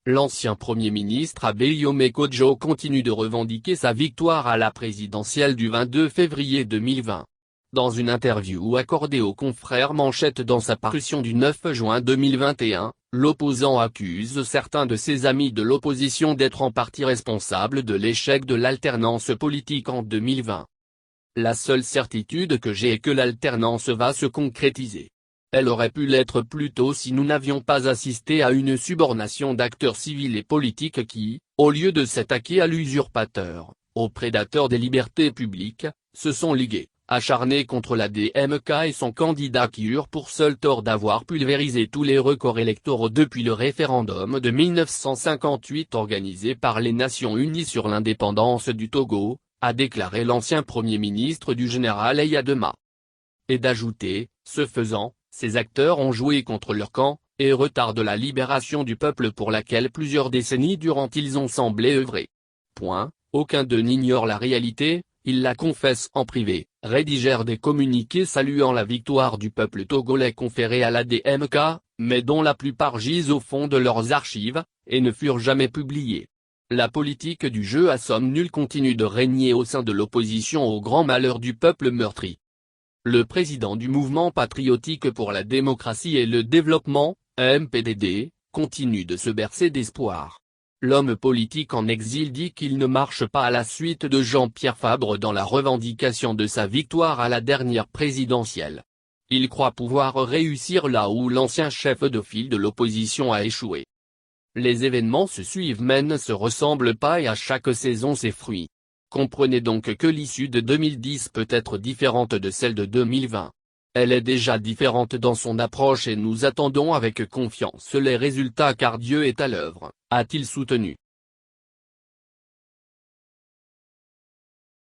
L'ancien Premier ministre Abeyome Kodjo continue de revendiquer sa victoire à la présidentielle du 22 février 2020. Dans une interview accordée aux confrères Manchette dans sa parution du 9 juin 2021, l'opposant accuse certains de ses amis de l'opposition d'être en partie responsables de l'échec de l'alternance politique en 2020. La seule certitude que j'ai est que l'alternance va se concrétiser. Elle aurait pu l'être plus tôt si nous n'avions pas assisté à une subornation d'acteurs civils et politiques qui, au lieu de s'attaquer à l'usurpateur, au prédateur des libertés publiques, se sont ligués, acharnés contre la DMK et son candidat qui eurent pour seul tort d'avoir pulvérisé tous les records électoraux depuis le référendum de 1958 organisé par les Nations Unies sur l'indépendance du Togo, a déclaré l'ancien Premier ministre du général Eyadema. Et d'ajouter, ce faisant, ces acteurs ont joué contre leur camp, et retardent la libération du peuple pour laquelle plusieurs décennies durant ils ont semblé œuvrer. Aucun d'eux n'ignore la réalité, ils la confessent en privé, rédigèrent des communiqués saluant la victoire du peuple togolais conférée à la DMK, mais dont la plupart gisent au fond de leurs archives, et ne furent jamais publiés. La politique du jeu à somme nulle continue de régner au sein de l'opposition au grand malheur du peuple meurtri. Le président du Mouvement patriotique pour la démocratie et le développement, MPDD, continue de se bercer d'espoir. L'homme politique en exil dit qu'il ne marche pas à la suite de Jean-Pierre Fabre dans la revendication de sa victoire à la dernière présidentielle. Il croit pouvoir réussir là où l'ancien chef de file de l'opposition a échoué. Les événements se suivent mais ne se ressemblent pas et à chaque saison ses fruits. Comprenez donc que l'issue de 2010 peut être différente de celle de 2020. Elle est déjà différente dans son approche et nous attendons avec confiance les résultats car Dieu est à l'œuvre, a-t-il soutenu.